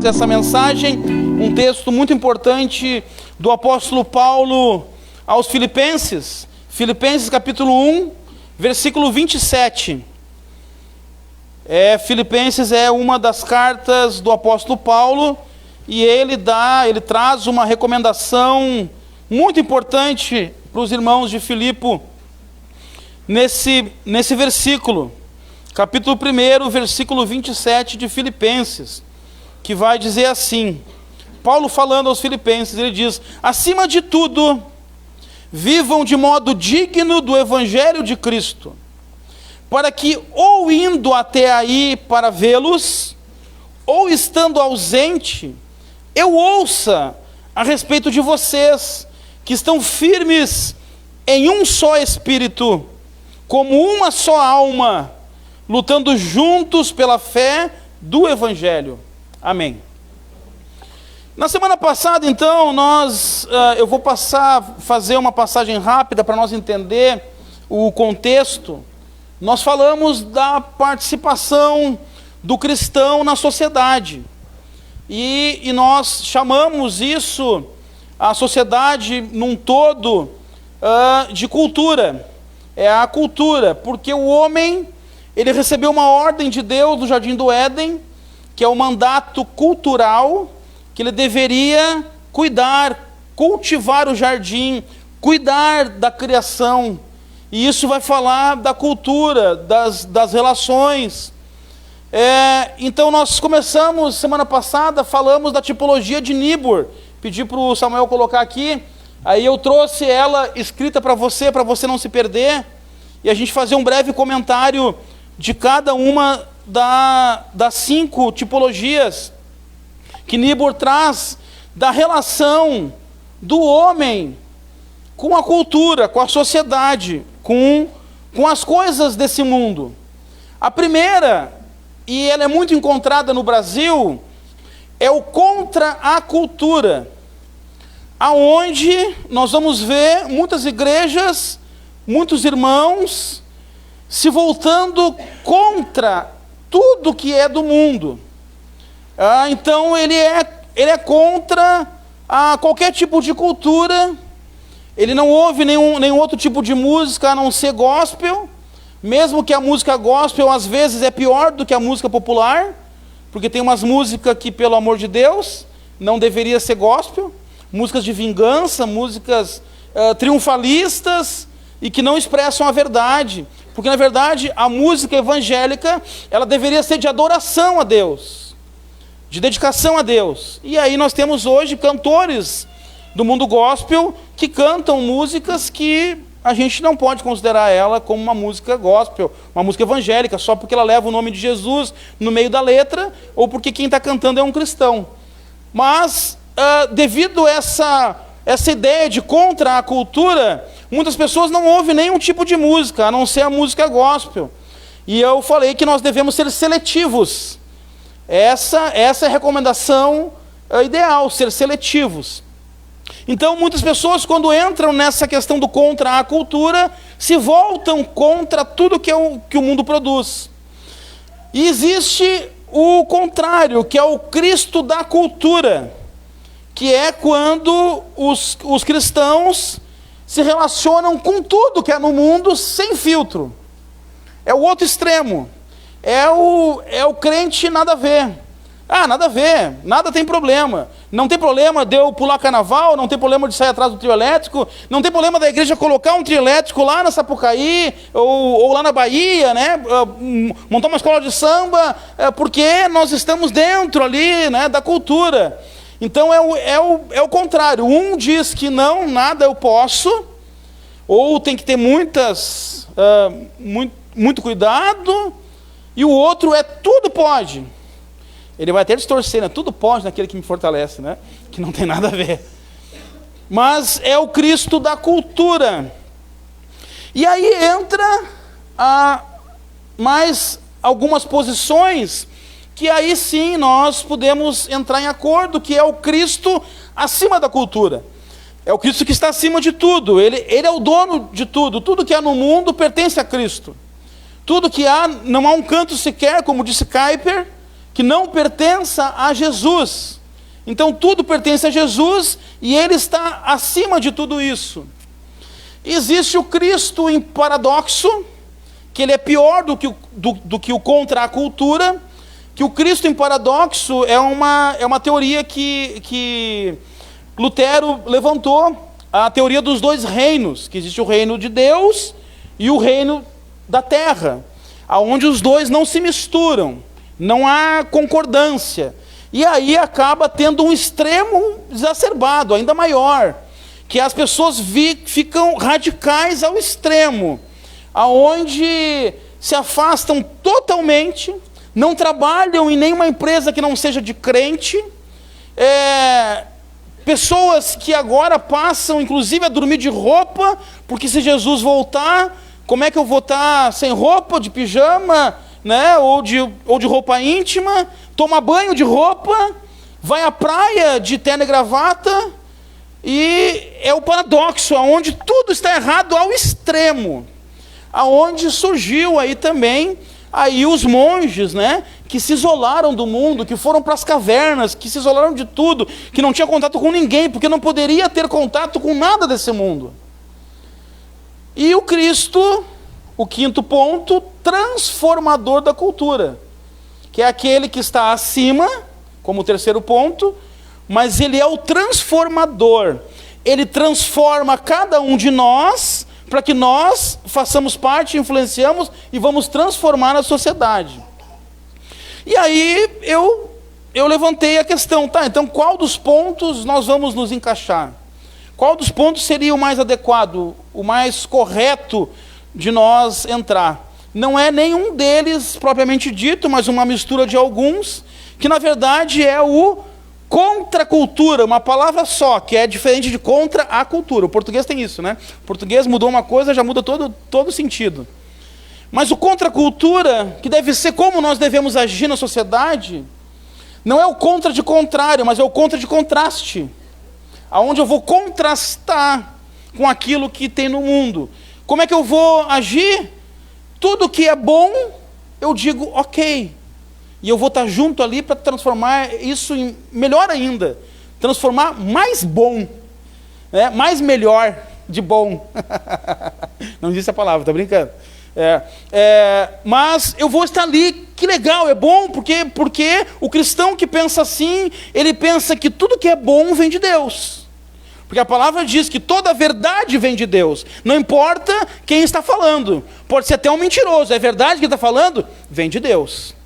dessa mensagem, um texto muito importante do apóstolo Paulo aos Filipenses. Filipenses capítulo 1, versículo 27. Filipenses é uma das cartas do apóstolo Paulo, e ele traz uma recomendação muito importante para os irmãos de Filipe nesse versículo, capítulo 1, versículo 27 de Filipenses, que vai dizer assim, Paulo falando aos Filipenses, ele diz: acima de tudo, vivam de modo digno do evangelho de Cristo, para que, ou indo até aí para vê-los, ou estando ausente, eu ouça a respeito de vocês, que estão firmes em um só espírito, como uma só alma, lutando juntos pela fé do evangelho. Amém. Na semana passada, então, eu vou fazer uma passagem rápida para nós entender o contexto. Nós falamos da participação do cristão na sociedade. E nós chamamos isso, a sociedade num todo, de cultura. É a cultura, porque o homem, ele recebeu uma ordem de Deus do Jardim do Éden, que é o mandato cultural, que ele deveria cuidar, cultivar o jardim, cuidar da criação. E isso vai falar da cultura, das relações. Então nós começamos, semana passada, falamos da tipologia de Niebuhr. Pedi para o Samuel colocar aqui, aí eu trouxe ela escrita para você não se perder, e a gente fazer um breve comentário de cada uma das 5 tipologias que Niebuhr traz da relação do homem com a cultura, com a sociedade, com as coisas desse mundo. A primeira, e ela é muito encontrada no Brasil, é o contra a cultura, aonde nós vamos ver muitas igrejas, muitos irmãos se voltando contra tudo que é do mundo. Então ele é contra qualquer tipo de cultura. Ele não ouve nenhum outro tipo de música a não ser gospel, mesmo que a música gospel às vezes é pior do que a música popular, porque tem umas músicas que, pelo amor de Deus, não deveria ser gospel, músicas de vingança, músicas triunfalistas e que não expressam a verdade, porque na verdade a música evangélica, ela deveria ser de adoração a Deus, de dedicação a Deus. E aí nós temos hoje cantores do mundo gospel que cantam músicas que a gente não pode considerar ela como uma música gospel, uma música evangélica, só porque ela leva o nome de Jesus no meio da letra, ou porque quem está cantando é um cristão. Mas, devido a essa ideia de contra a cultura, muitas pessoas não ouvem nenhum tipo de música, a não ser a música gospel. E eu falei que nós devemos ser seletivos. Essa é a recomendação ideal, ser seletivos. Então, muitas pessoas, quando entram nessa questão do contra a cultura, se voltam contra tudo que o mundo produz. E existe o contrário, que é o Cristo da cultura, que é quando os cristãos se relacionam com tudo que é no mundo sem filtro. É o outro extremo. É o crente nada a ver. Nada a ver, nada tem problema. Não tem problema de eu pular carnaval, não tem problema de sair atrás do trio elétrico, não tem problema da igreja colocar um trio elétrico lá na Sapucaí, ou lá na Bahia, né? Montar uma escola de samba, porque nós estamos dentro ali, né, da cultura. Então é o contrário. Um diz que não, nada eu posso, ou tem que ter muito cuidado, e o outro tudo pode. Ele vai até distorcer, né? Tudo pode naquele que me fortalece, né? Que não tem nada a ver. Mas é o Cristo da cultura. E aí entra mais algumas posições que aí sim nós podemos entrar em acordo, que é o Cristo acima da cultura. É o Cristo que está acima de tudo. Ele é o dono de tudo. Tudo que há no mundo pertence a Cristo. Tudo que há, não há um canto sequer, como disse Kuyper, que não pertença a Jesus. Então tudo pertence a Jesus e ele está acima de tudo isso. Existe o Cristo em paradoxo, que ele é pior do que o contra a cultura, que o Cristo em paradoxo é uma teoria que Lutero levantou, a teoria dos dois reinos, que existe o reino de Deus e o reino da terra, aonde os dois não se misturam, não há concordância, e aí acaba tendo um extremo exacerbado, ainda maior, que as pessoas ficam radicais ao extremo, aonde se afastam totalmente, não trabalham em nenhuma empresa que não seja de crente, pessoas que agora passam, inclusive, a dormir de roupa, porque se Jesus voltar, como é que eu vou estar sem roupa, de pijama, né? ou de roupa íntima, toma banho de roupa, vai à praia de terno e gravata, e é o paradoxo, onde tudo está errado ao extremo, aonde surgiu aí também aí os monges, né, que se isolaram do mundo, que foram para as cavernas, que se isolaram de tudo, que não tinha contato com ninguém, porque não poderia ter contato com nada desse mundo. E o Cristo, o quinto ponto, transformador da cultura, que é aquele que está acima, como o terceiro ponto, mas ele é o transformador. Ele transforma cada um de nós, para que nós façamos parte, influenciamos e vamos transformar a sociedade. E aí eu levantei a questão, tá, então qual dos pontos nós vamos nos encaixar? Qual dos pontos seria o mais adequado, o mais correto de nós entrar? Não é nenhum deles propriamente dito, mas uma mistura de alguns, que na verdade é o contracultura, uma palavra só, que é diferente de contra a cultura. O português tem isso, né? O português mudou uma coisa, já muda todo o sentido. Mas o contracultura, que deve ser como nós devemos agir na sociedade, não é o contra de contrário, mas é o contra de contraste, aonde eu vou contrastar com aquilo que tem no mundo. Como é que eu vou agir? Tudo que é bom, eu digo ok. E eu vou estar junto ali para transformar isso em melhor ainda. Transformar mais bom. Né? Mais melhor de bom. Não disse a palavra, está brincando. Mas eu vou estar ali, que legal, é bom, porque o cristão que pensa assim, ele pensa que tudo que é bom vem de Deus. Porque a palavra diz que toda a verdade vem de Deus. Não importa quem está falando. Pode ser até um mentiroso. É verdade que está falando? Vem de Deus.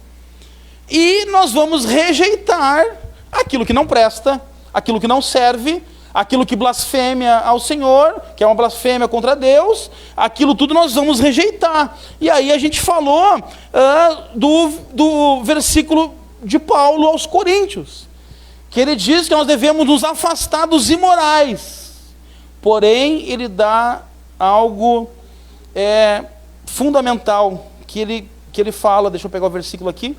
E nós vamos rejeitar aquilo que não presta, aquilo que não serve, aquilo que blasfêmia ao Senhor, que é uma blasfêmia contra Deus, aquilo tudo nós vamos rejeitar. E aí a gente falou do versículo de Paulo aos Coríntios, que ele diz que nós devemos nos afastar dos imorais. Porém, ele dá algo fundamental, que ele fala, deixa eu pegar o versículo aqui,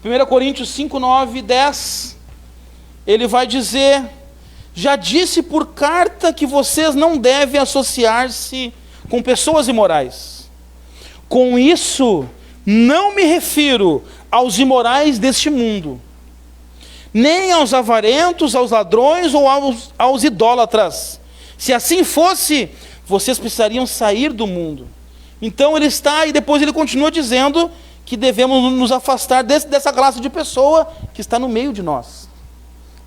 1 Coríntios 5, 9 e 10, ele vai dizer: já disse por carta que vocês não devem associar-se com pessoas imorais. Com isso, não me refiro aos imorais deste mundo, nem aos avarentos, aos ladrões ou aos idólatras. Se assim fosse, vocês precisariam sair do mundo. Então ele está, e depois ele continua dizendo que devemos nos afastar dessa classe de pessoa que está no meio de nós.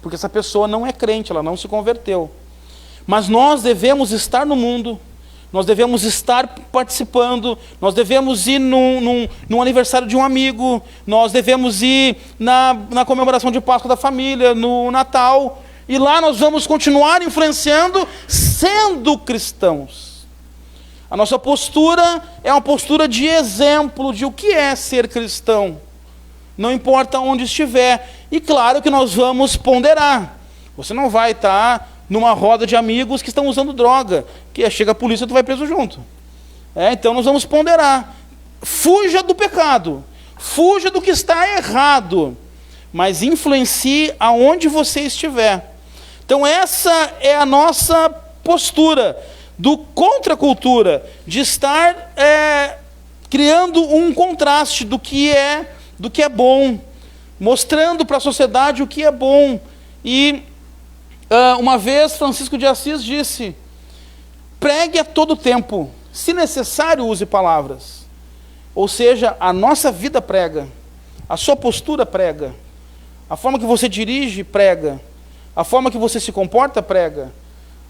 Porque essa pessoa não é crente, ela não se converteu. Mas nós devemos estar no mundo, nós devemos estar participando, nós devemos ir num aniversário de um amigo, nós devemos ir na comemoração de Páscoa da família, no Natal, e lá nós vamos continuar influenciando, sendo cristãos. A nossa postura é uma postura de exemplo de o que é ser cristão. Não importa onde estiver. E claro que nós vamos ponderar. Você não vai estar numa roda de amigos que estão usando droga, que chega a polícia e tu vai preso junto. Então nós vamos ponderar. Fuja do pecado. Fuja do que está errado. Mas influencie aonde você estiver. Então essa é a nossa postura. do contra a cultura, de estar criando um contraste do que é bom, mostrando para a sociedade o que é bom. E uma vez Francisco de Assis disse: pregue a todo tempo, se necessário use palavras. Ou seja, a nossa vida prega, a sua postura prega, a forma que você dirige prega, a forma que você se comporta prega,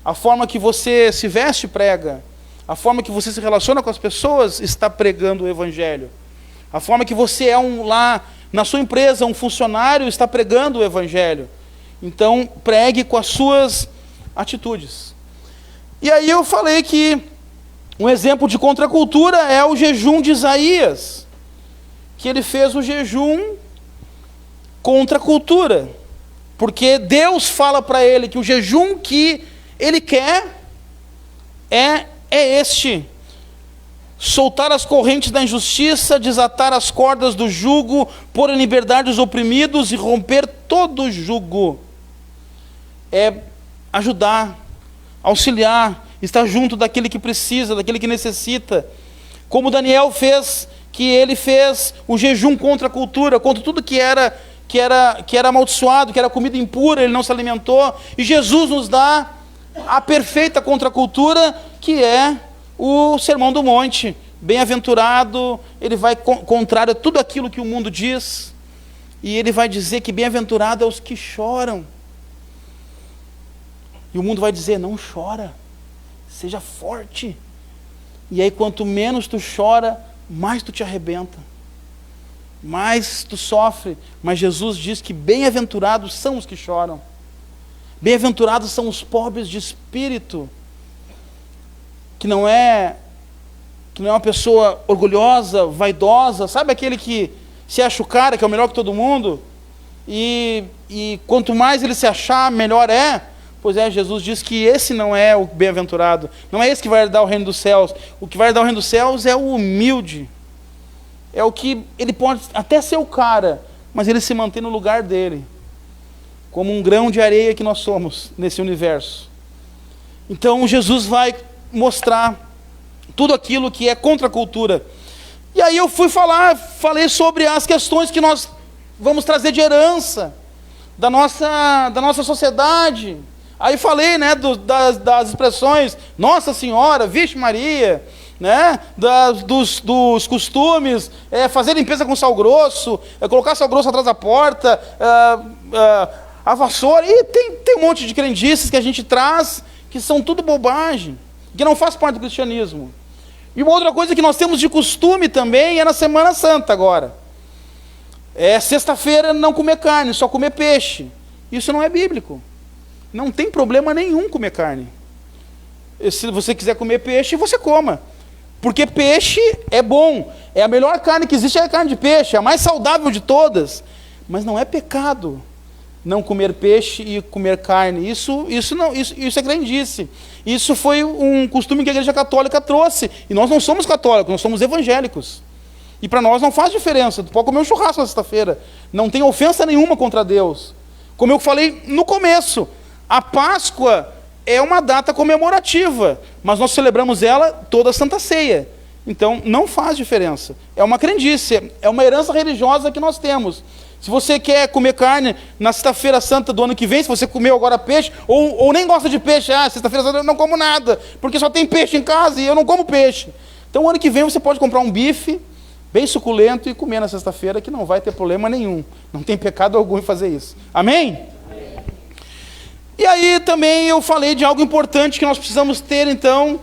a forma que você se veste prega, a forma que você se relaciona com as pessoas está pregando o Evangelho. A forma que você é lá na sua empresa, um funcionário, está pregando o Evangelho. Então, pregue com as suas atitudes. E aí eu falei que um exemplo de contracultura é o jejum de Isaías, que ele fez o jejum contra a cultura, porque Deus fala para ele que o jejum que ele quer é este: soltar as correntes da injustiça, desatar as cordas do jugo, pôr em liberdade os oprimidos e romper todo o jugo. É ajudar, auxiliar, estar junto daquele que precisa, daquele que necessita. Como Daniel fez, que ele fez o jejum contra a cultura, contra tudo que era amaldiçoado, que era comida impura, ele não se alimentou. E Jesus nos dá a perfeita contracultura, que é o Sermão do Monte. Bem-aventurado, ele vai contrário a tudo aquilo que o mundo diz, e ele vai dizer que bem-aventurado é os que choram. E o mundo vai dizer: não chora, seja forte. E aí quanto menos tu chora, mais tu te arrebenta, mais tu sofre. Mas Jesus diz que bem-aventurados são os que choram. Bem-aventurados são os pobres de espírito, que não é uma pessoa orgulhosa, vaidosa, sabe aquele que se acha o cara, que é o melhor que todo mundo, e quanto mais ele se achar, melhor é. Pois é, Jesus diz que esse não é o bem-aventurado, não é esse que vai herdar o reino dos céus. O que vai herdar o reino dos céus é o humilde, é o que ele pode até ser o cara, mas ele se mantém no lugar dele, como um grão de areia que nós somos nesse universo. Então Jesus vai mostrar tudo aquilo que é contra a cultura. E aí eu falei sobre as questões que nós vamos trazer de herança da nossa sociedade. Aí falei, né, das expressões Nossa Senhora, Vixe Maria, né, dos costumes, fazer limpeza com sal grosso, colocar sal grosso atrás da porta, a vassoura, e tem um monte de crendices que a gente traz, que são tudo bobagem, que não faz parte do cristianismo. E uma outra coisa que nós temos de costume também é na Semana Santa agora. Sexta-feira não comer carne, só comer peixe. Isso não é bíblico. Não tem problema nenhum comer carne. Se você quiser comer peixe, você coma. Porque peixe é bom. A melhor carne que existe é a carne de peixe, a mais saudável de todas. Mas não é pecado não comer peixe e comer carne. Isso é crendice. Isso foi um costume que a Igreja Católica trouxe. E nós não somos católicos, nós somos evangélicos. E para nós não faz diferença. Tu pode comer um churrasco na sexta-feira. Não tem ofensa nenhuma contra Deus. Como eu falei no começo, a Páscoa é uma data comemorativa, mas nós celebramos ela toda a Santa Ceia. Então não faz diferença. É uma crendice, é uma herança religiosa que nós temos. Se você quer comer carne na sexta-feira santa do ano que vem, se você comeu agora peixe, ou nem gosta de peixe, sexta-feira santa eu não como nada, porque só tem peixe em casa e eu não como peixe. Então ano que vem você pode comprar um bife bem suculento e comer na sexta-feira, que não vai ter problema nenhum. Não tem pecado algum em fazer isso. Amém? Amém. E aí também eu falei de algo importante que nós precisamos ter, então,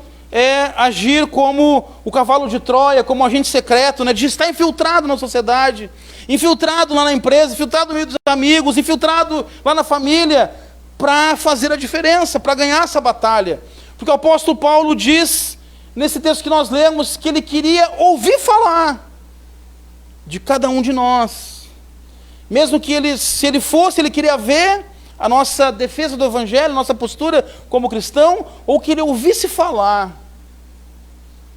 agir como o cavalo de Troia, como agente secreto, né, de estar infiltrado na sociedade, infiltrado lá na empresa, infiltrado no meio dos amigos, infiltrado lá na família, para fazer a diferença, para ganhar essa batalha. Porque o apóstolo Paulo diz, nesse texto que nós lemos, que ele queria ouvir falar de cada um de nós. Mesmo que se ele fosse, ele queria ver a nossa defesa do Evangelho, nossa postura como cristão, ou que ele ouvisse falar.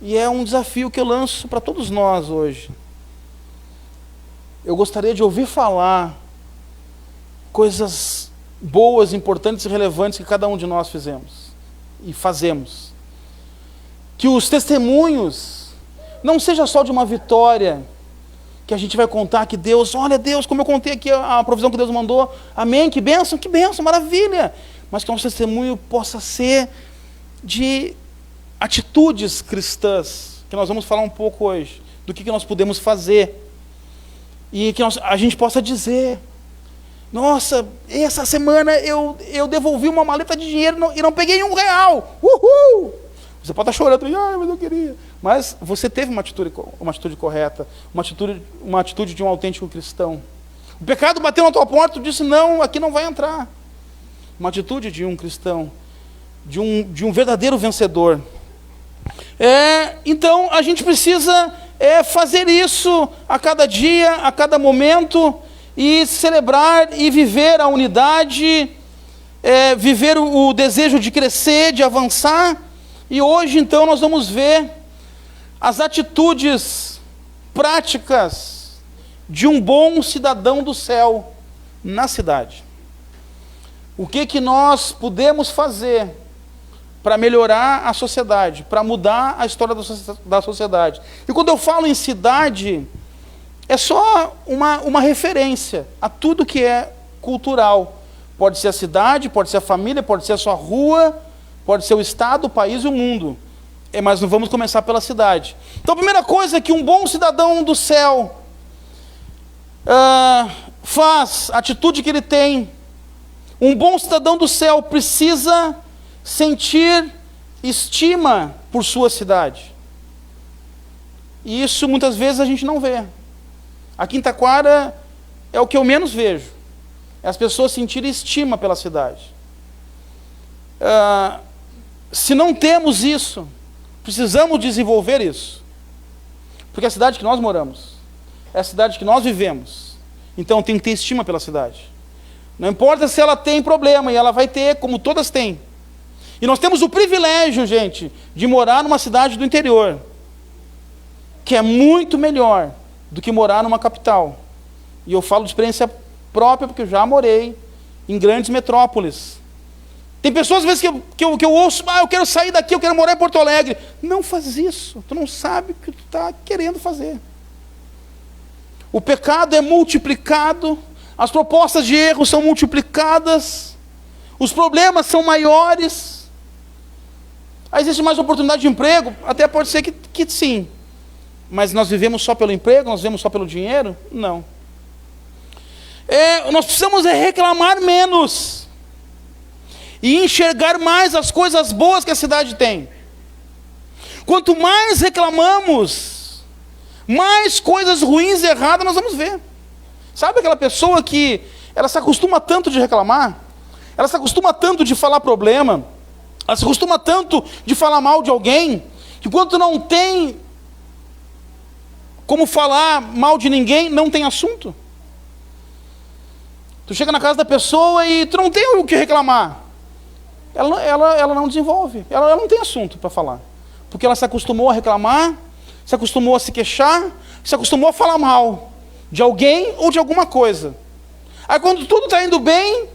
E é um desafio que eu lanço para todos nós hoje. Eu gostaria de ouvir falar coisas boas, importantes e relevantes que cada um de nós fizemos e fazemos. Que os testemunhos não seja só de uma vitória, que a gente vai contar que Deus, olha Deus, como eu contei aqui a provisão que Deus mandou, amém, que bênção, maravilha. Mas que o nosso testemunho possa ser de atitudes cristãs, que nós vamos falar um pouco hoje, do que nós podemos fazer. E que a gente possa dizer, nossa, essa semana eu devolvi uma maleta de dinheiro e não peguei R$1. Uhul! Você pode estar chorando, mas eu queria. Mas você teve uma atitude correta, uma atitude de um autêntico cristão. O pecado bateu na tua porta, tu disse, não, aqui não vai entrar. Uma atitude de um cristão, de um verdadeiro vencedor. Então, a gente precisa fazer isso a cada dia, a cada momento, e celebrar e viver a unidade, viver o desejo de crescer, de avançar. E hoje, então, nós vamos ver as atitudes práticas de um bom cidadão do céu na cidade. O que nós podemos fazer para melhorar a sociedade, para mudar a história da sociedade. E quando eu falo em cidade, é só uma referência a tudo que é cultural. Pode ser a cidade, pode ser a família, pode ser a sua rua, pode ser o estado, o país e o mundo. Mas não vamos começar pela cidade. Então a primeira coisa que um bom cidadão do céu faz, a atitude que ele tem, um bom cidadão do céu precisa sentir estima por sua cidade. E isso muitas vezes a gente não vê. Aqui em Taquara é o que eu menos vejo. É as pessoas sentirem estima pela cidade. Se não temos isso, precisamos desenvolver isso. Porque é a cidade que nós moramos, é a cidade que nós vivemos. Então tem que ter estima pela cidade. Não importa se ela tem problema, e ela vai ter, como todas têm. E nós temos o privilégio, gente, de morar numa cidade do interior, que é muito melhor do que morar numa capital. E eu falo de experiência própria, porque eu já morei em grandes metrópoles. Tem pessoas, às vezes, que eu ouço, eu quero sair daqui, eu quero morar em Porto Alegre. Não faz isso, tu não sabe o que tu está querendo fazer. O pecado é multiplicado, as propostas de erro são multiplicadas, os problemas são maiores. Aí existe mais oportunidade de emprego? Até pode ser que sim. Mas nós vivemos só pelo emprego? Nós vivemos só pelo dinheiro? Não. Nós precisamos reclamar menos e enxergar mais as coisas boas que a cidade tem. Quanto mais reclamamos, mais coisas ruins e erradas nós vamos ver. Sabe aquela pessoa que ela se acostuma tanto de reclamar? Ela se acostuma tanto de falar problema? Ela se acostuma tanto de falar mal de alguém, que quando não tem como falar mal de ninguém, não tem assunto. Tu chega na casa da pessoa e tu não tem o que reclamar. Ela não desenvolve, ela não tem assunto para falar. Porque ela se acostumou a reclamar, se acostumou a se queixar, se acostumou a falar mal de alguém ou de alguma coisa. Aí quando tudo está indo bem,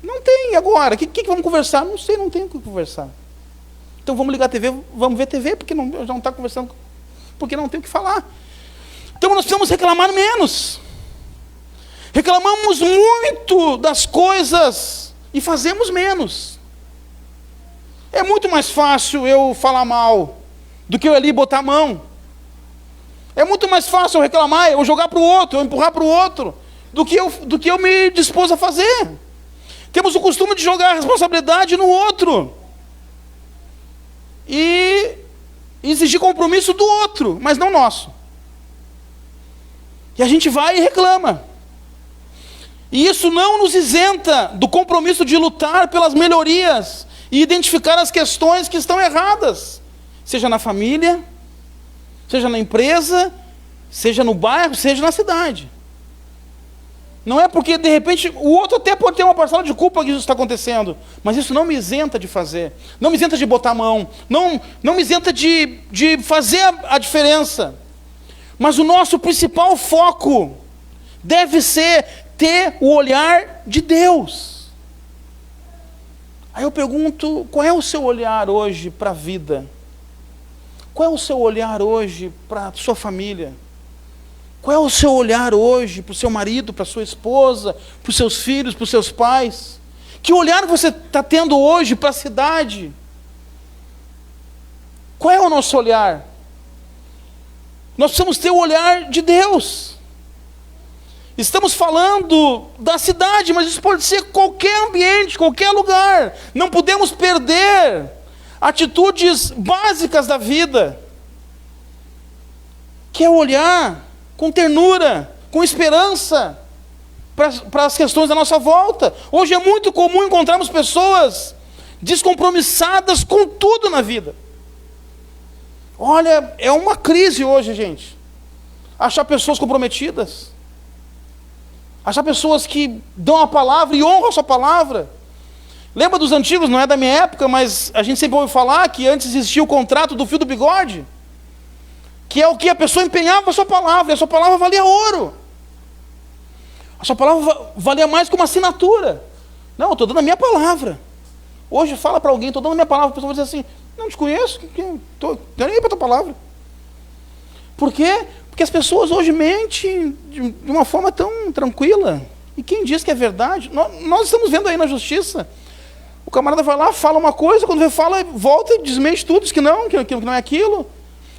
não tem agora. O que vamos conversar? Não sei, não tem o que conversar. Então vamos ligar a TV, vamos ver TV, porque já não está conversando, porque não tem o que falar. Então nós precisamos reclamar menos. Reclamamos muito das coisas e fazemos menos. É muito mais fácil eu falar mal do que eu ali botar a mão. É muito mais fácil eu reclamar, eu jogar para o outro, eu empurrar para o outro, do que eu me dispus a fazer. Temos o costume de jogar a responsabilidade no outro e exigir compromisso do outro, mas não nosso. E a gente vai e reclama. E isso não nos isenta do compromisso de lutar pelas melhorias e identificar as questões que estão erradas, seja na família, seja na empresa, seja no bairro, seja na cidade. Não é porque, de repente, o outro até pode ter uma parcela de culpa que isso está acontecendo, mas isso não me isenta de fazer, não me isenta de botar a mão, não me isenta de fazer a diferença. Mas o nosso principal foco deve ser ter o olhar de Deus. Aí eu pergunto, qual é o seu olhar hoje para a vida? Qual é o seu olhar hoje para a sua família? Qual é o seu olhar hoje para o seu marido, para a sua esposa, para os seus filhos, para os seus pais? Que olhar você está tendo hoje para a cidade? Qual é o nosso olhar? Nós precisamos ter o olhar de Deus. Estamos falando da cidade, mas isso pode ser qualquer ambiente, qualquer lugar. Não podemos perder atitudes básicas da vida, que é olhar com ternura, com esperança para as questões da nossa volta. Hoje é muito comum encontrarmos pessoas descompromissadas com tudo na vida. Olha, é uma crise hoje, gente. Achar pessoas comprometidas. Achar pessoas que dão a palavra e honram a sua palavra. Lembra dos antigos, não é da minha época, mas a gente sempre ouve falar que antes existia o contrato do fio do bigode, que é o que a pessoa empenhava a sua palavra, e a sua palavra valia ouro. A sua palavra valia mais que uma assinatura. Não, eu estou dando a minha palavra. Hoje fala para alguém, estou dando a minha palavra, a pessoa vai dizer assim, não te conheço, estou nem aí para a tua palavra. Por quê? Porque as pessoas hoje mentem de uma forma tão tranquila. E quem diz que é verdade? Nós estamos vendo aí na justiça. O camarada vai lá, fala uma coisa, quando fala, volta e desmente tudo, diz que não é aquilo.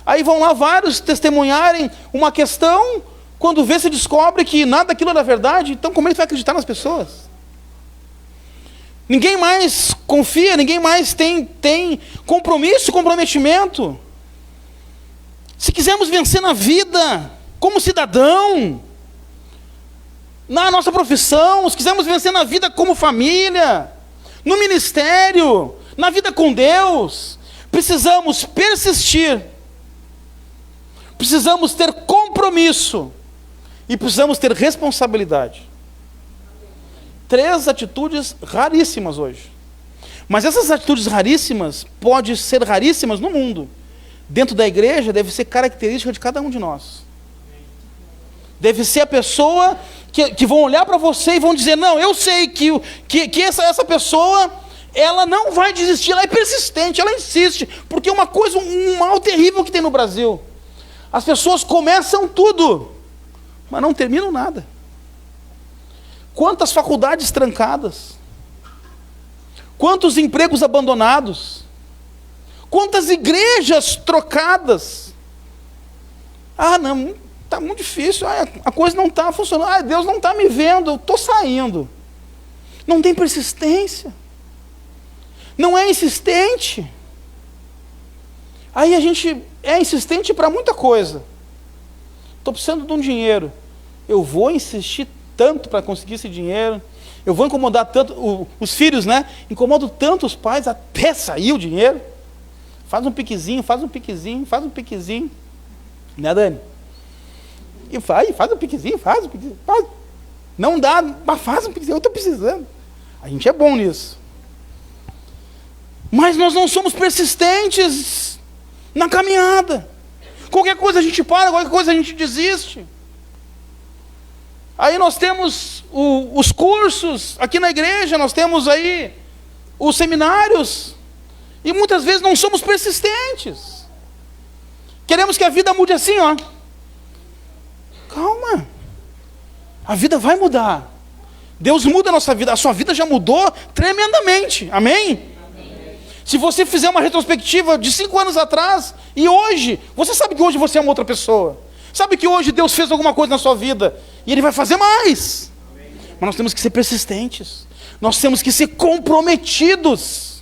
Aí vão lá vários testemunharem uma questão, quando vê se descobre que nada daquilo era verdade. Então como é que vai acreditar nas pessoas? Ninguém mais confia, ninguém mais tem compromisso, comprometimento. Se quisermos vencer na vida, como cidadão, na nossa profissão, se quisermos vencer na vida como família, no ministério, na vida com Deus, precisamos persistir, precisamos ter compromisso e precisamos ter responsabilidade. 3 atitudes raríssimas hoje. Mas essas atitudes raríssimas podem ser raríssimas no mundo. Dentro da igreja deve ser característica de cada um de nós. Deve ser a pessoa que vão olhar para você e vão dizer, não, eu sei que essa pessoa, ela não vai desistir, ela é persistente, ela insiste, porque uma coisa, um mal terrível que tem no Brasil, as pessoas começam tudo, mas não terminam nada. Quantas faculdades trancadas, quantos empregos abandonados, quantas igrejas trocadas. Ah, não, está muito difícil, a coisa não está funcionando, Deus não está me vendo, eu estou saindo. Não tem persistência, não é insistente. Aí a gente é insistente para muita coisa. Estou precisando de um dinheiro, eu vou insistir tanto para conseguir esse dinheiro, eu vou incomodar tanto os filhos, né? Incomodo tanto os pais até sair o dinheiro. Faz um piquezinho, né, Dani? E faz um piquezinho, faz. Não dá, mas faz um piquezinho, eu estou precisando. A gente é bom nisso. Mas nós não somos persistentes na caminhada. Qualquer coisa a gente para, qualquer coisa a gente desiste. Aí nós temos os cursos, aqui na igreja nós temos aí os seminários, e muitas vezes não somos persistentes. Queremos que a vida mude assim, ó. Calma, a vida vai mudar. Deus muda a nossa vida, a sua vida já mudou tremendamente, amém? Se você fizer uma retrospectiva de 5 anos atrás, e hoje, você sabe que hoje você é uma outra pessoa. Sabe que hoje Deus fez alguma coisa na sua vida, e Ele vai fazer mais. Mas nós temos que ser persistentes, nós temos que ser comprometidos.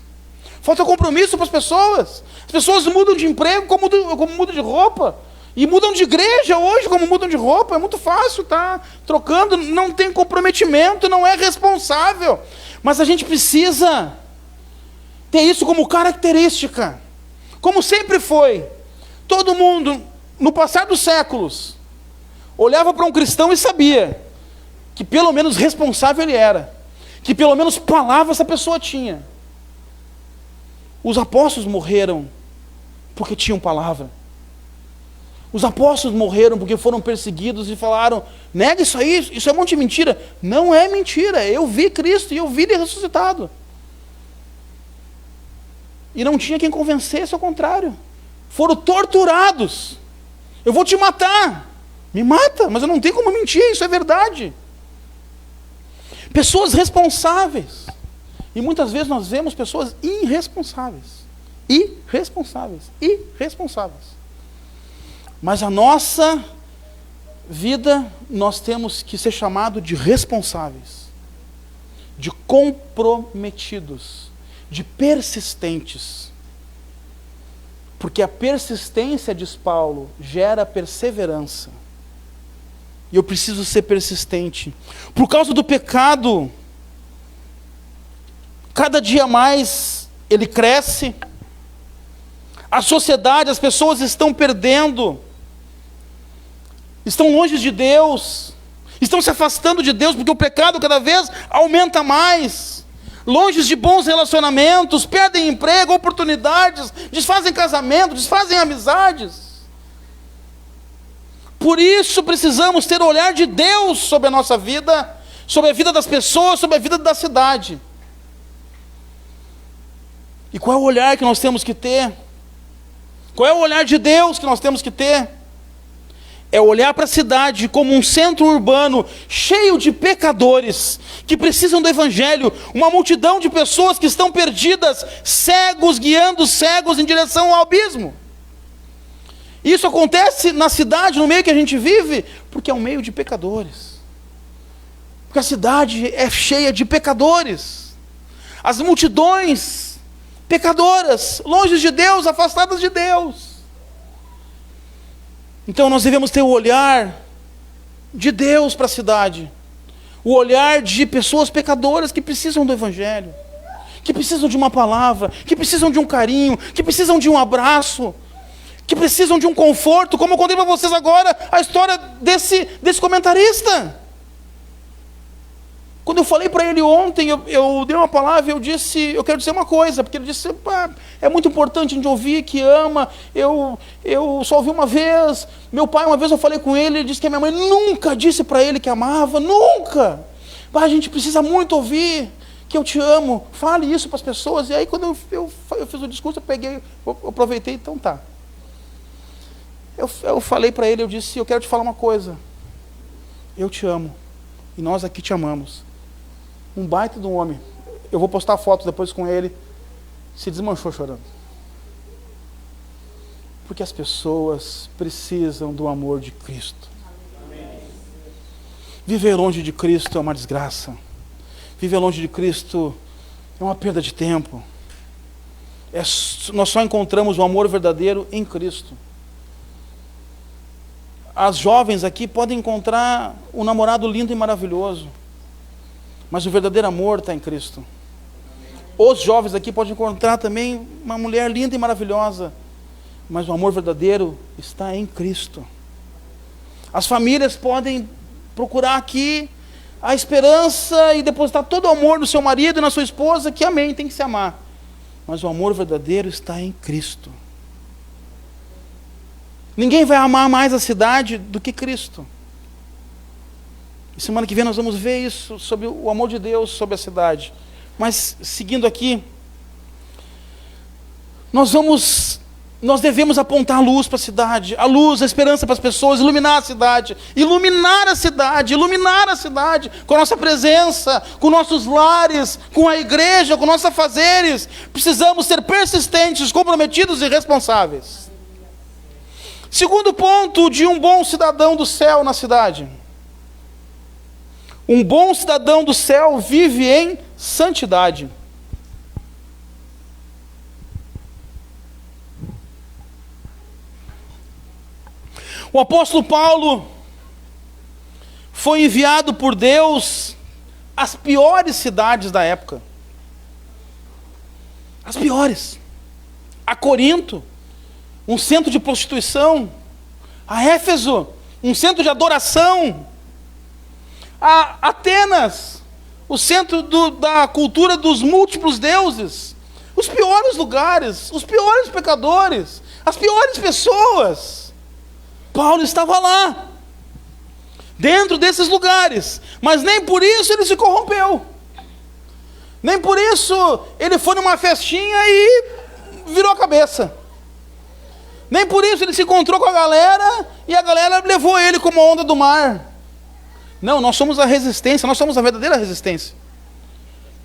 Falta compromisso para as pessoas. As pessoas mudam de emprego como mudam de roupa, e mudam de igreja hoje como mudam de roupa. É muito fácil, tá trocando, não tem comprometimento, não é responsável. Mas a gente precisa ter isso como característica, como sempre foi. Todo mundo, no passar dos séculos, olhava para um cristão e sabia que pelo menos responsável ele era, que pelo menos palavra essa pessoa tinha. Os apóstolos morreram porque tinham palavra. Os apóstolos morreram porque foram perseguidos e falaram, nega isso aí, isso é um monte de mentira. Não é mentira, eu vi Cristo e eu vi Ele ressuscitado. E não tinha quem convencesse, ao contrário. foram torturados. Eu vou te matar. Me mata, mas eu não tenho como mentir, isso é verdade. Pessoas responsáveis. E muitas vezes nós vemos pessoas irresponsáveis. Irresponsáveis. Mas a nossa vida, nós temos que ser chamados de responsáveis, de comprometidos, de persistentes. Porque a persistência, diz Paulo, gera perseverança. E eu preciso ser persistente. Por causa do pecado, cada dia mais ele cresce. A sociedade, as pessoas estão perdendo. Estão longe de Deus. Estão se afastando de Deus, porque o pecado cada vez aumenta mais. Longe de bons relacionamentos, perdem emprego, oportunidades, desfazem casamento, desfazem amizades. Por isso precisamos ter o olhar de Deus sobre a nossa vida, sobre a vida das pessoas, sobre a vida da cidade. E qual é o olhar que nós temos que ter? Qual é o olhar de Deus que nós temos que ter? É olhar para a cidade como um centro urbano cheio de pecadores que precisam do Evangelho, uma multidão de pessoas que estão perdidas, cegos, guiando cegos em direção ao abismo. Isso acontece na cidade, no meio que a gente vive, porque é um meio de pecadores. Porque a cidade é cheia de pecadores. As multidões pecadoras, longe de Deus, afastadas de Deus. Então nós devemos ter o olhar de Deus para a cidade. O olhar de pessoas pecadoras que precisam do Evangelho. Que precisam de uma palavra, que precisam de um carinho, que precisam de um abraço, que precisam de um conforto, como eu contei para vocês agora a história desse comentarista. Quando eu falei para ele ontem, eu dei uma palavra e eu disse, eu quero dizer uma coisa, porque ele disse, é muito importante a gente ouvir que ama, eu só ouvi uma vez, meu pai uma vez eu falei com ele, ele disse que a minha mãe nunca disse para ele que amava, nunca. A gente precisa muito ouvir que eu te amo, fale isso para as pessoas. E aí quando eu fiz o discurso, eu peguei, eu aproveitei, então tá. Eu falei para ele, eu disse, eu quero te falar uma coisa, eu te amo, e nós aqui te amamos. Um baita de um homem, eu vou postar fotos depois com ele, se desmanchou chorando. Porque as pessoas precisam do amor de Cristo. Viver longe de Cristo é uma desgraça. Viver longe de Cristo é uma perda de tempo. Nós só encontramos o amor verdadeiro em Cristo. As jovens aqui podem encontrar um namorado lindo e maravilhoso, mas o verdadeiro amor está em Cristo. Os jovens aqui podem encontrar também uma mulher linda e maravilhosa, mas o amor verdadeiro está em Cristo. As famílias podem procurar aqui a esperança e depositar todo o amor no seu marido e na sua esposa, que amém, tem que se amar. Mas o amor verdadeiro está em Cristo. Ninguém vai amar mais a cidade do que Cristo. E semana que vem nós vamos ver isso, sobre o amor de Deus sobre a cidade. Mas, seguindo aqui, nós devemos apontar a luz para a cidade, a luz, a esperança para as pessoas, iluminar a cidade, com a nossa presença, com nossos lares, com a igreja, com nossos afazeres. Precisamos ser persistentes, comprometidos e responsáveis. Segundo ponto de um bom cidadão do céu na cidade. Um bom cidadão do céu vive em santidade. O apóstolo Paulo foi enviado por Deus às piores cidades da época. As piores. A Corinto, um centro de prostituição. A Éfeso, um centro de adoração. A Atenas, o centro da cultura dos múltiplos deuses. Os piores lugares, os piores pecadores, as piores pessoas. Paulo estava lá, dentro desses lugares, mas nem por isso ele se corrompeu. Nem por isso ele foi numa festinha e virou a cabeça. Nem por isso ele se encontrou com a galera e a galera levou ele como a onda do mar. Não, nós somos a resistência, nós somos a verdadeira resistência.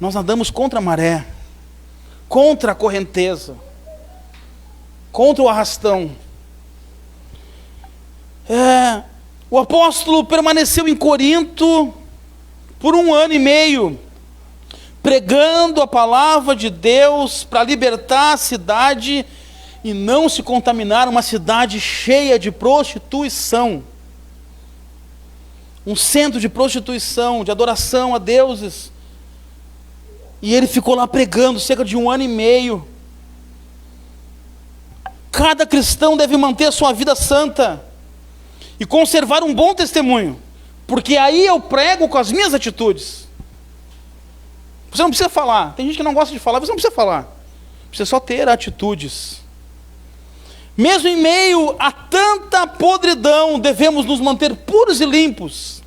Nós nadamos contra a maré, contra a correnteza, contra o arrastão. O apóstolo permaneceu em Corinto por 1 ano e meio, pregando a palavra de Deus para libertar a cidade e não se contaminar, uma cidade cheia de prostituição. Um centro de prostituição, de adoração a deuses. E ele ficou lá pregando cerca de 1 ano e meio. Cada cristão deve manter a sua vida santa e conservar um bom testemunho, porque aí eu prego com as minhas atitudes. Você não precisa falar. Tem gente que não gosta de falar, você não precisa falar. Precisa só ter atitudes. Mesmo em meio a tanta podridão, devemos nos manter puros e limpos.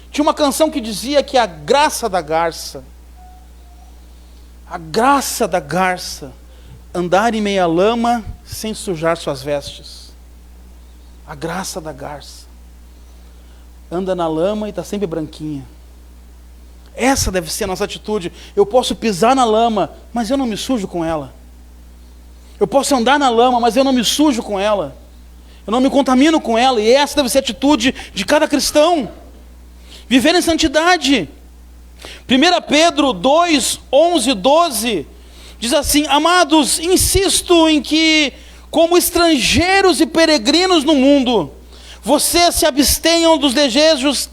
Tinha uma canção que dizia que a graça da garça, andar em meia lama sem sujar suas vestes. A graça da garça. Anda na lama e está sempre branquinha. Essa deve ser a nossa atitude. Eu posso pisar na lama, mas eu não me sujo com ela. Eu posso andar na lama, mas eu não me sujo com ela. Eu não me contamino com ela. E essa deve ser a atitude de cada cristão. Viver em santidade. 1 Pedro 2, 11, 12 diz assim: amados, insisto em que, como estrangeiros e peregrinos no mundo, vocês se abstenham dos desejos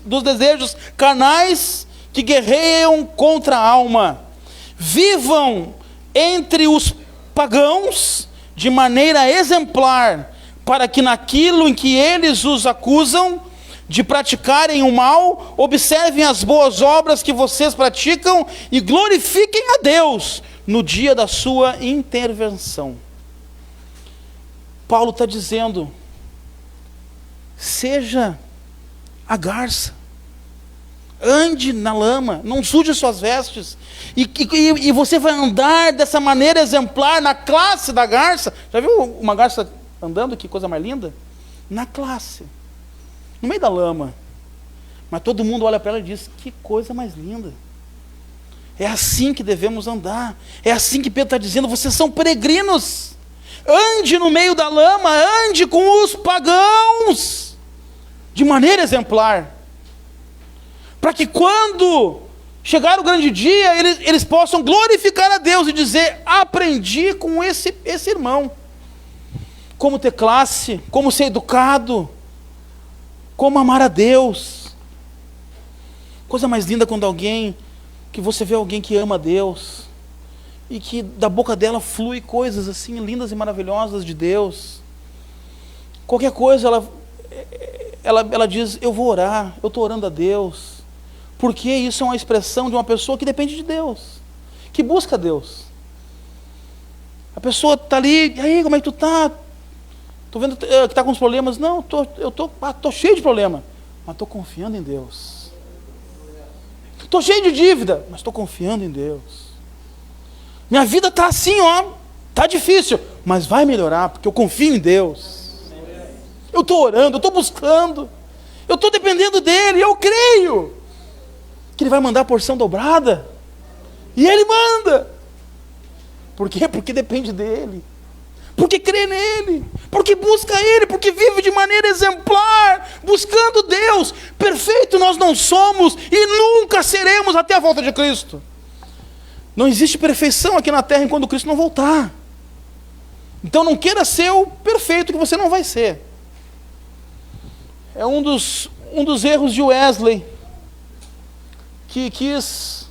carnais que guerreiam contra a alma. Vivam entre os pagãos de maneira exemplar, para que naquilo em que eles os acusam de praticarem o mal, observem as boas obras que vocês praticam e glorifiquem a Deus no dia da sua intervenção. Paulo está dizendo: seja a garça, ande na lama, não suje suas vestes, e você vai andar dessa maneira exemplar na classe da garça. Já viu uma garça andando? Que coisa mais linda! Na classe, no meio da lama, mas todo mundo olha para ela e diz: que coisa mais linda. É assim que devemos andar. É assim que Pedro está dizendo: vocês são peregrinos. Ande no meio da lama, ande com os pagãos de maneira exemplar, para que quando chegar o grande dia, eles possam glorificar a Deus e dizer: aprendi com esse irmão como ter classe, como ser educado, como amar a Deus. Coisa mais linda quando que você vê alguém que ama a Deus e que da boca dela flui coisas assim lindas e maravilhosas de Deus. Qualquer coisa ela diz: eu vou orar, eu estou orando a Deus. Porque isso é uma expressão de uma pessoa que depende de Deus, que busca Deus. A pessoa está ali: e aí, como é que tu está? Estou vendo que está com uns problemas. Não, eu estou cheio de problema, mas estou confiando em Deus. Estou cheio de dívida, mas estou confiando em Deus. Minha vida está assim, está difícil, mas vai melhorar, porque eu confio em Deus. Eu estou orando, eu estou buscando, eu estou dependendo dEle, eu creio que Ele vai mandar a porção dobrada, e Ele manda. Por quê? Porque depende dEle, porque crê nele, porque busca Ele, porque vive de maneira exemplar, buscando Deus. Perfeito nós não somos e nunca seremos até a volta de Cristo. Não existe perfeição aqui na terra enquanto Cristo não voltar. Então não queira ser o perfeito, que você não vai ser. É um dos erros de Wesley, que quis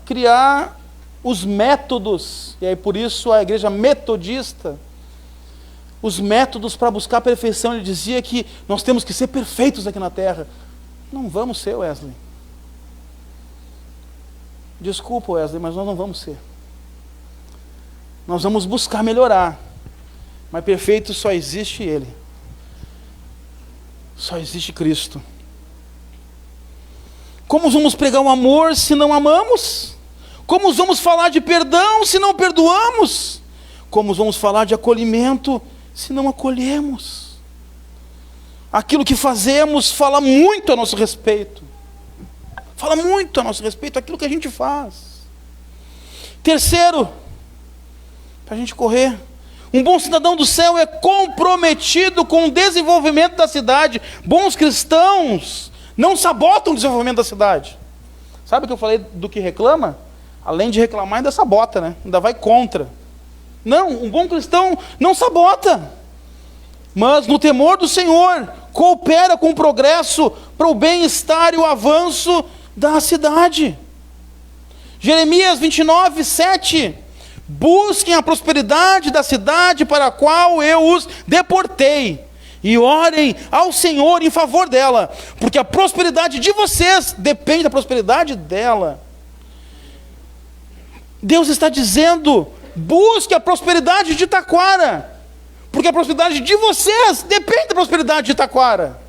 criar os métodos, e aí por isso a igreja metodista, os métodos para buscar a perfeição. Ele dizia que nós temos que ser perfeitos aqui na terra. Não vamos ser, Wesley. Desculpa, Wesley, mas nós não vamos ser. Nós vamos buscar melhorar, mas perfeito só existe Ele. Só existe Cristo. Como vamos pregar o amor se não amamos? Como vamos falar de perdão se não perdoamos? Como vamos falar de acolhimento se não acolhemos? Aquilo que fazemos fala muito a nosso respeito. Fala muito a nosso respeito aquilo que a gente faz. Terceiro, para a gente correr, um bom cidadão do céu é comprometido com o desenvolvimento da cidade. Bons cristãos não sabotam o desenvolvimento da cidade. Sabe o que eu falei do que reclama? Além de reclamar, ainda sabota, né? Ainda vai contra. Não, um bom cristão não sabota, mas no temor do Senhor, coopera com o progresso para o bem-estar e o avanço da cidade. Jeremias 29, 7. Busquem a prosperidade da cidade para a qual eu os deportei, e orem ao Senhor em favor dela, porque a prosperidade de vocês depende da prosperidade dela. Deus está dizendo: busque a prosperidade de Taquara, porque a prosperidade de vocês depende da prosperidade de Taquara.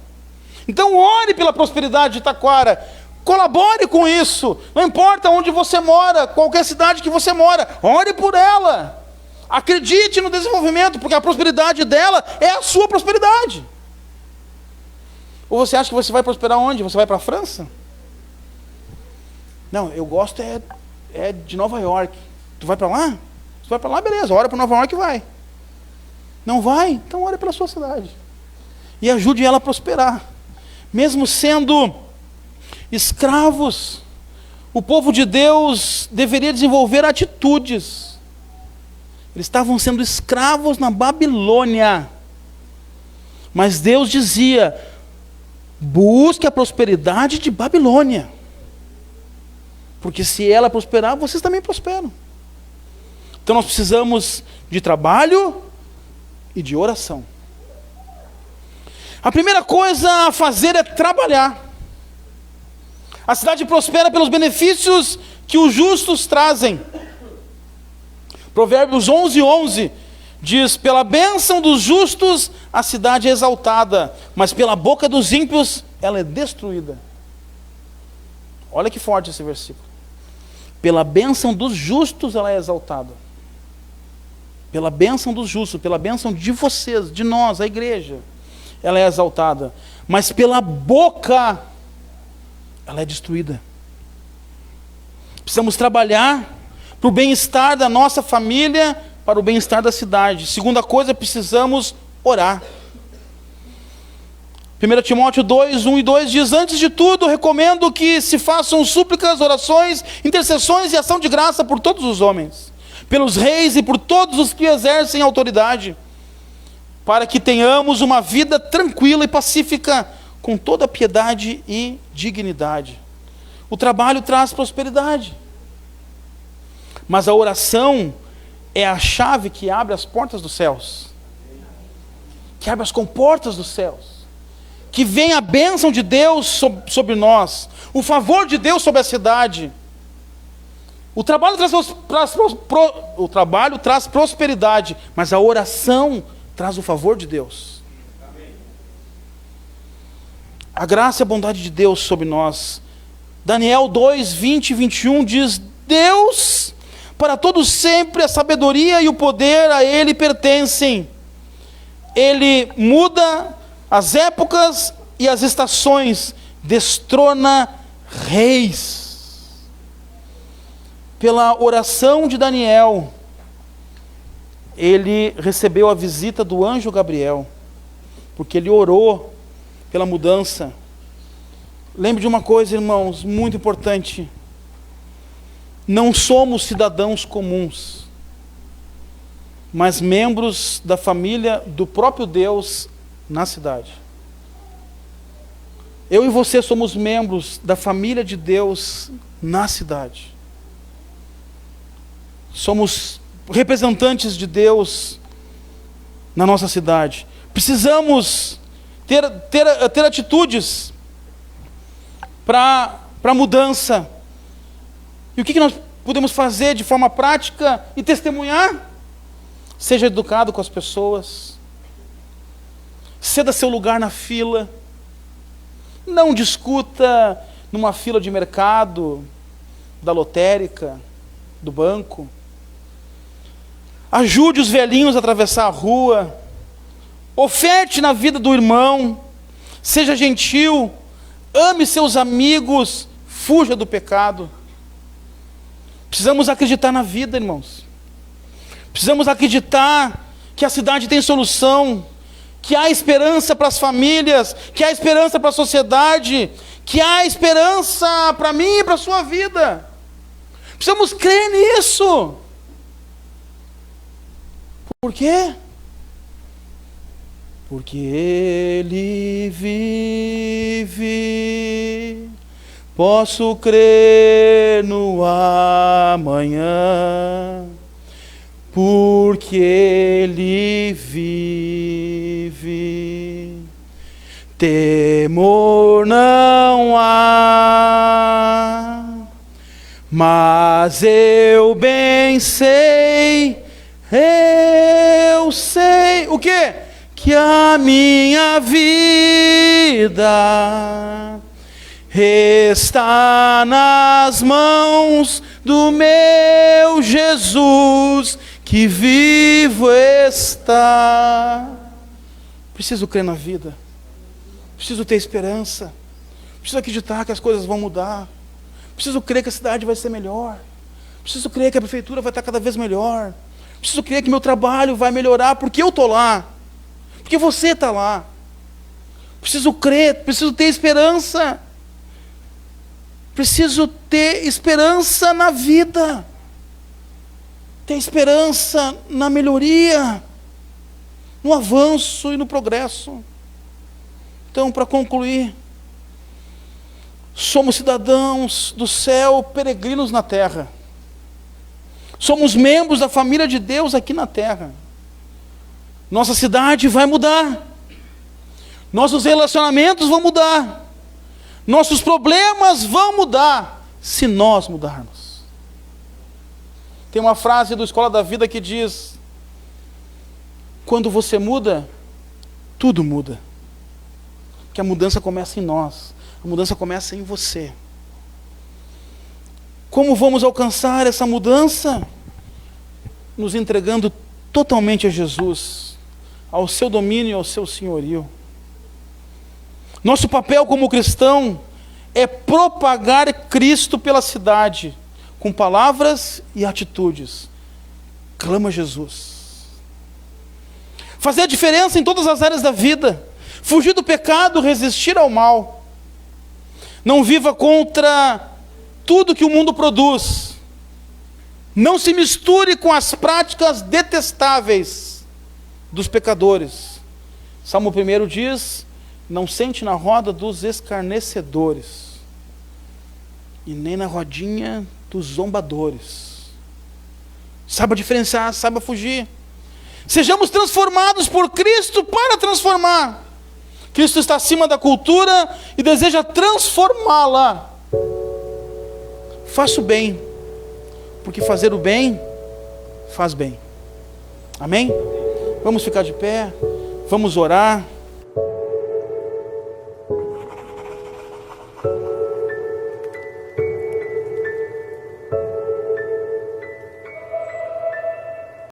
Então ore pela prosperidade de Taquara, colabore com isso. Não importa onde você mora, qualquer cidade que você mora, ore por ela. Acredite no desenvolvimento, porque a prosperidade dela é a sua prosperidade. Ou você acha que você vai prosperar onde? Você vai para a França? Não, eu gosto é de Nova York. Tu vai para lá? Tu vai para lá, beleza, ora para Nova York e vai. Não vai? Então ore pela sua cidade. E ajude ela a prosperar. Mesmo sendo escravos, o povo de Deus deveria desenvolver atitudes. Eles estavam sendo escravos na Babilônia. Mas Deus dizia: busque a prosperidade de Babilônia. Porque se ela prosperar, vocês também prosperam. Então nós precisamos de trabalho e de oração. A primeira coisa a fazer é trabalhar. A cidade prospera pelos benefícios que os justos trazem. Provérbios 11, 11 diz: pela bênção dos justos a cidade é exaltada, mas pela boca dos ímpios ela é destruída. Olha que forte esse versículo. Pela bênção dos justos ela é exaltada. Pela bênção dos justos, pela bênção de vocês, de nós, a igreja, ela é exaltada. Mas pela boca ela é destruída. Precisamos trabalhar para o bem-estar da nossa família, para o bem-estar da cidade. Segunda coisa, precisamos orar. 1 Timóteo 2, 1 e 2 diz: antes de tudo, recomendo que se façam súplicas, orações, intercessões e ação de graça por todos os homens, pelos reis e por todos os que exercem autoridade, para que tenhamos uma vida tranquila e pacífica, com toda piedade e dignidade. O trabalho traz prosperidade, mas a oração é a chave que abre as portas dos céus, que abre as comportas dos céus, que vem a bênção de Deus sobre nós, o favor de Deus sobre a cidade. O trabalho traz prosperidade, mas a oração traz o favor de Deus. A graça e a bondade de Deus sobre nós. Daniel 2, 20 e 21 diz: Deus, para todos sempre, a sabedoria e o poder a Ele pertencem. Ele muda as épocas e as estações, destrona reis. Pela oração de Daniel, ele recebeu a visita do anjo Gabriel, porque ele orou pela mudança. Lembre de uma coisa, irmãos, muito importante: não somos cidadãos comuns, mas membros da família do próprio Deus na cidade. Eu e você somos membros da família de Deus na cidade. Somos representantes de Deus na nossa cidade. Precisamos ter atitudes para mudança. E o que nós podemos fazer de forma prática e testemunhar? Seja educado com as pessoas. Ceda seu lugar na fila. Não discuta numa fila de mercado, da lotérica, do banco. Ajude os velhinhos a atravessar a rua. Oferte na vida do irmão, seja gentil, ame seus amigos, fuja do pecado. Precisamos acreditar na vida, irmãos. Precisamos acreditar que a cidade tem solução, que há esperança para as famílias, que há esperança para a sociedade, que há esperança para mim e para a sua vida. Precisamos crer nisso. Por quê? Porque Ele vive, posso crer no amanhã, porque Ele vive, temor não há, mas eu bem sei, o quê? Que a minha vida está nas mãos do meu Jesus, que vivo está. Preciso crer na vida, preciso ter esperança, preciso acreditar que as coisas vão mudar, preciso crer que a cidade vai ser melhor, preciso crer que a prefeitura vai estar cada vez melhor, preciso crer que meu trabalho vai melhorar porque eu estou lá, porque você está lá. Preciso crer, preciso ter esperança. Preciso ter esperança na vida. Ter esperança na melhoria, no avanço e no progresso. Então, para concluir, somos cidadãos do céu, peregrinos na terra. Somos membros da família de Deus aqui na terra. Nossa cidade vai mudar. Nossos relacionamentos vão mudar. Nossos problemas vão mudar, se nós mudarmos. Tem uma frase do Escola da Vida que diz: quando você muda, tudo muda. Que a mudança começa em nós, a mudança começa em você. Como vamos alcançar essa mudança? Nos entregando totalmente a Jesus, ao seu domínio e ao seu senhorio. Nosso papel como cristão é propagar Cristo pela cidade, com palavras e atitudes. Clama Jesus. Fazer a diferença em todas as áreas da vida. Fugir do pecado, resistir ao mal. Não viva contra tudo que o mundo produz. Não se misture com as práticas detestáveis dos pecadores. Salmo 1 diz: não sente na roda dos escarnecedores, e nem na rodinha dos zombadores. Saiba diferenciar, saiba fugir. Sejamos transformados por Cristo para transformar. Cristo está acima da cultura e deseja transformá-la. Faça o bem, porque fazer o bem faz bem. Amém? Vamos ficar de pé, vamos orar.